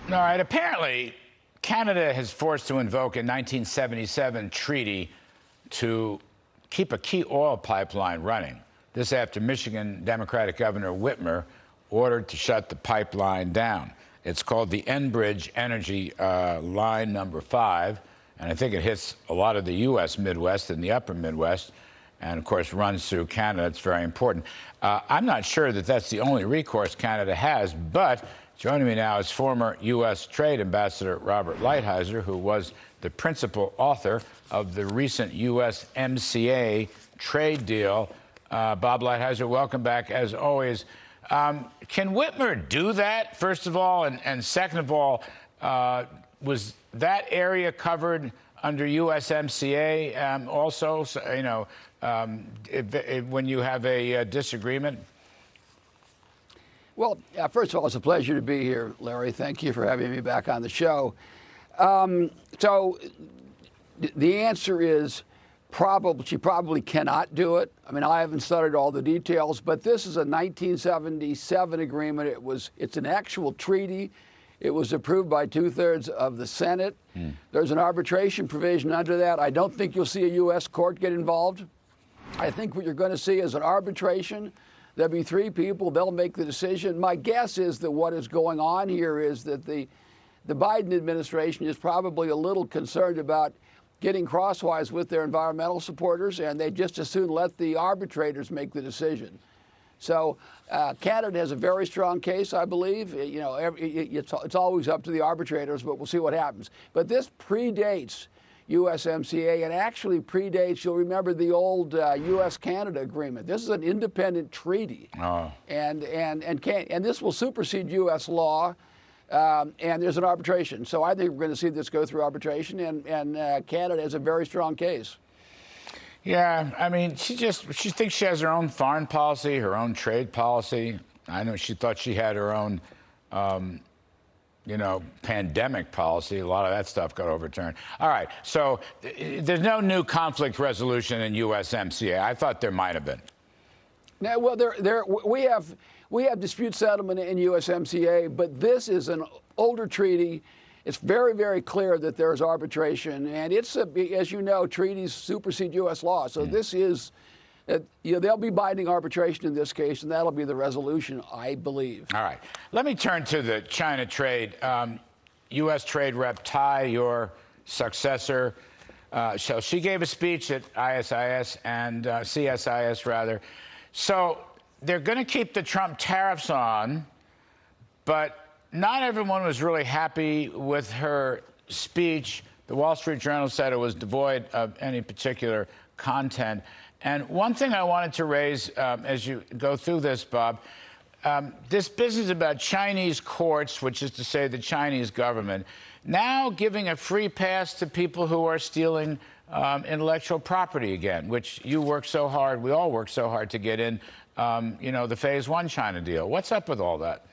All right, apparently, Canada has forced to invoke a 1977 treaty to keep a key oil pipeline running. This after Michigan Democratic Governor Whitmer ordered to shut the pipeline down. It's called the Enbridge Energy Line Number 5, and I think it hits a lot of the U.S. Midwest and the upper Midwest, and of course runs through Canada. It's very important. I'm not sure that that's the only recourse Canada has, but joining me now is former U.S. Trade Ambassador Robert Lighthizer, who was the principal author of the recent USMCA trade deal. Bob Lighthizer, welcome back as always. Can Whitmer do that, first of all? And second of all, was that area covered under USMCA also? So, you know, when you have a disagreement? Well, first of all, it's a pleasure to be here, Larry. Thank you for having me back on the show. So the answer is she probably cannot do it. I mean, I haven't studied all the details, but this is a 1977 agreement. It's an actual treaty. It was approved by 2/3 of the Senate. There's an arbitration provision under that. I don't think you'll see a U.S. court get involved. I think what you're going to see is an arbitration. There'll be three people. They'll make the decision. My guess is that what is going on here is that the Biden administration is probably a little concerned about getting crosswise with their environmental supporters, and they just as soon let the arbitrators make the decision. So Canada has a very strong case, I believe. You know, it's always up to the arbitrators, but we'll see what happens. But this predates USMCA and actually predates, you'll remember, the old U.S.-Canada agreement. This is an independent treaty, and this will supersede U.S. law, and there's an arbitration. So I think we're going to see this go through arbitration, and Canada has a very strong case. Yeah, I mean, she thinks she has her own foreign policy, her own trade policy. I know she thought she had her own you know, pandemic policy. A lot of that stuff got overturned. All right, so there's no new conflict resolution in USMCA. I thought there might have been. Now, well, we have dispute settlement in USMCA, but this is an older treaty. It's very, very clear that there is arbitration, and it's as you know, treaties supersede U.S. law. So this is. You know, there'll be binding arbitration in this case, and that'll be the resolution, I believe. All right. Let me turn to the China trade. U.S. Trade Rep Tai, your successor, so she gave a speech at ISIS and CSIS, rather. So they're going to keep the Trump tariffs on, but not everyone was really happy with her speech. The Wall Street Journal said it was devoid of any particular content. And one thing I wanted to raise as you go through this, Bob, this business about Chinese courts, which is to say the Chinese government, now giving a free pass to people who are stealing intellectual property again, which you work so hard, we all work so hard to get in, you know, the Phase 1 China deal. What's up with all that?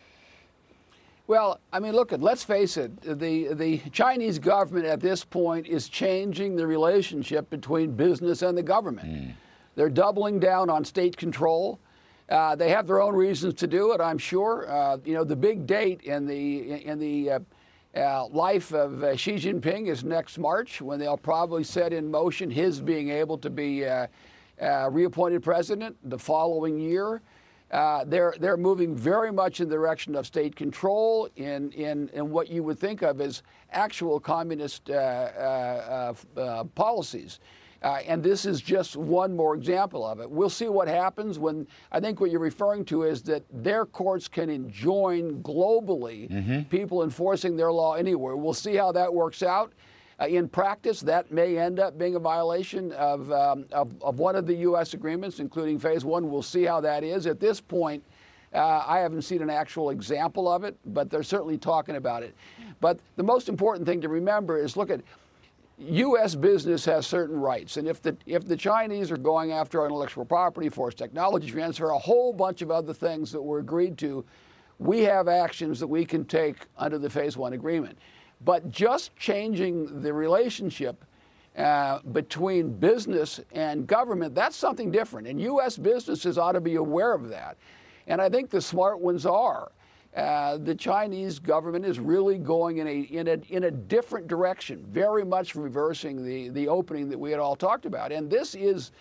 Well, I mean, look, let's face it, the Chinese government at this point is changing the relationship between business and the government. They're doubling down on state control. They have their own reasons to do it, I'm sure. You know, the big date in the life of Xi Jinping is next March, when they'll probably set in motion his being able to be reappointed president the following year. They're moving very much in the direction of state control in what you would think of as actual communist policies. And this is just one more example of it. We'll see what happens when, I think what you're referring to is that their courts can enjoin globally people enforcing their law anywhere. We'll see how that works out. In practice, that may end up being a violation of one of the U.S. agreements, including Phase 1. We'll see how that is. At this point, I haven't seen an actual example of it, but they're certainly talking about it. But the most important thing to remember is, look at, U.S. business has certain rights, and if the Chinese are going after our intellectual property, forced technology transfer, a whole bunch of other things that were agreed to, we have actions that we can take under the Phase 1 agreement. But just changing the relationship between business and government, that's something different. And U.S. businesses ought to be aware of that. And I think the smart ones are. the Chinese government is really going in a different direction, very much reversing the opening that we had all talked about. And this is,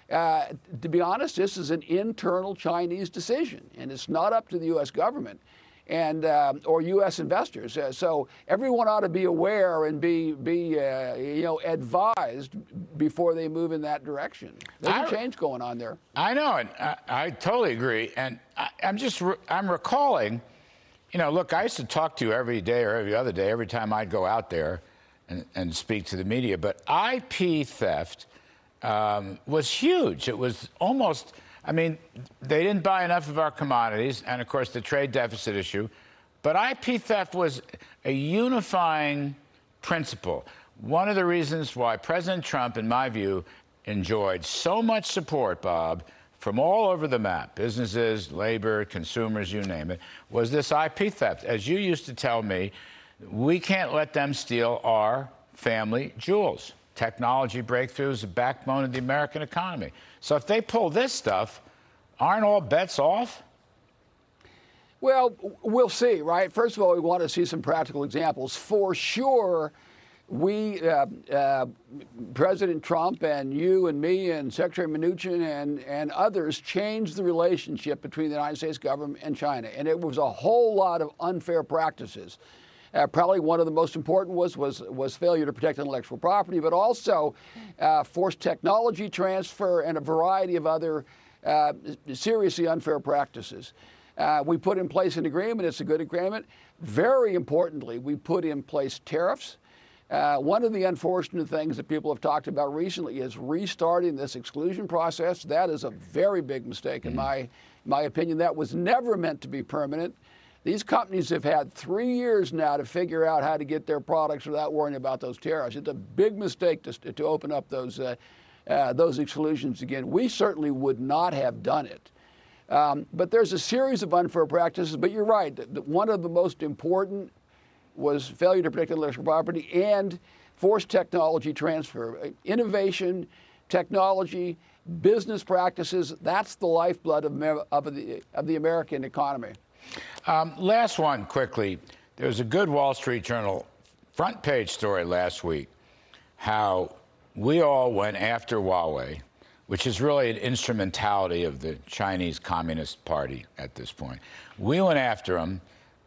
to be honest, this is an internal Chinese decision, and it's not up to the U.S. government and or U.S. investors. So everyone ought to be aware and be advised before they move in that direction. There's a change going on there. I know, and I totally agree. And I'm recalling, look, I used to talk to you every day or every other day, every time I'd go out there and speak to the media. But IP theft was huge. It was almost, they didn't buy enough of our commodities, and of course the trade deficit issue. But IP theft was a unifying principle. One of the reasons why President Trump, in my view, enjoyed so much support, Bob, from all over the map, businesses, labor, consumers, you name it, was this IP theft. As you used to tell me, we can't let them steal our family jewels. Technology breakthroughs, the backbone of the American economy. So if they pull this stuff, aren't all bets off? Well, we'll see, right? First of all, we want to see some practical examples. For sure, President Trump and you and me and Secretary Mnuchin and others changed the relationship between the United States government and China. And it was a whole lot of unfair practices. Probably one of the most important was failure to protect intellectual property, but also forced technology transfer and a variety of other seriously unfair practices. We put in place an agreement. It's a good agreement. Very importantly, we put in place tariffs. One of the unfortunate things that people have talked about recently is restarting this exclusion process. That is a very big mistake in my opinion. That was never meant to be permanent. These companies have had 3 years now to figure out how to get their products without worrying about those tariffs. It's a big mistake to open up those exclusions again. We certainly would not have done it. But there's a series of unfair practices. But you're right. One of the most important was failure to protect intellectual property and forced technology transfer. Innovation, technology, business practices, that's the lifeblood of the American economy. Last one, quickly. There was a good Wall Street Journal front page story last week, how we all went after Huawei, which is really an instrumentality of the Chinese Communist Party at this point. We went after them,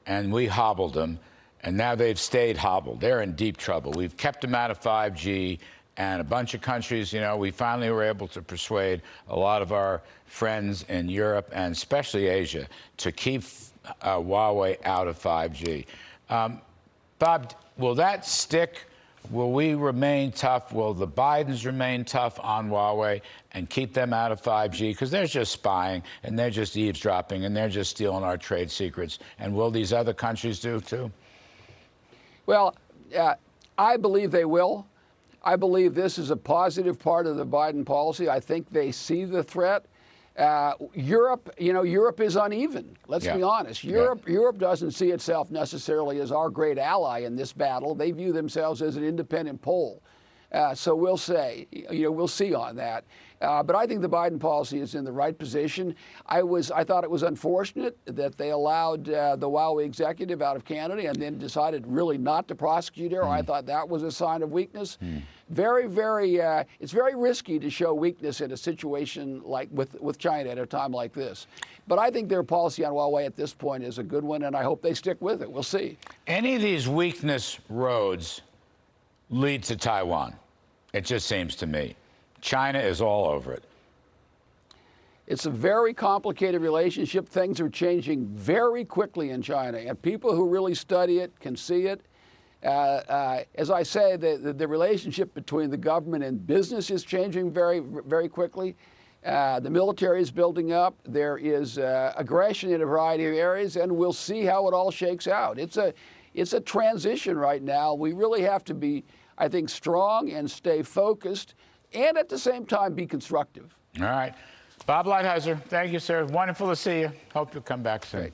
and we hobbled them, and now they've stayed hobbled. They're in deep trouble. We've kept them out of 5G, and a bunch of countries, we finally were able to persuade a lot of our friends in Europe and especially Asia to keep Huawei out of 5G. Bob, will that stick? Will we remain tough? Will the Bidens remain tough on Huawei and keep them out of 5G? Because they're just spying, and they're just eavesdropping, and they're just stealing our trade secrets. And will these other countries do, too? Well, I believe they will. I believe this is a positive part of the Biden policy. I think they see the threat. Europe is uneven. Let's be honest. Europe doesn't see itself necessarily as our great ally in this battle. They view themselves as an independent pole. So we'll see on that. But I think the Biden policy is in the right position. I thought it was unfortunate that they allowed the Huawei executive out of Canada and then decided really not to prosecute her. I thought that was a sign of weakness. Very, very, it's very risky to show weakness in a situation like with China at a time like this. But I think their policy on Huawei at this point is a good one, and I hope they stick with it. We'll see. Any of these weakness roads lead to Taiwan, it just seems to me. China is all over it. It's a very complicated relationship. Things are changing very quickly in China, and people who really study it can see it. As I say, the relationship between the government and business is changing very, very quickly. The military is building up. There is aggression in a variety of areas, and we'll see how it all shakes out. It's a transition right now. We really have to be, I think, strong and stay focused, and at the same time be constructive. All right. Bob Lighthizer, thank you, sir. Wonderful to see you. Hope you'll come back soon. Great.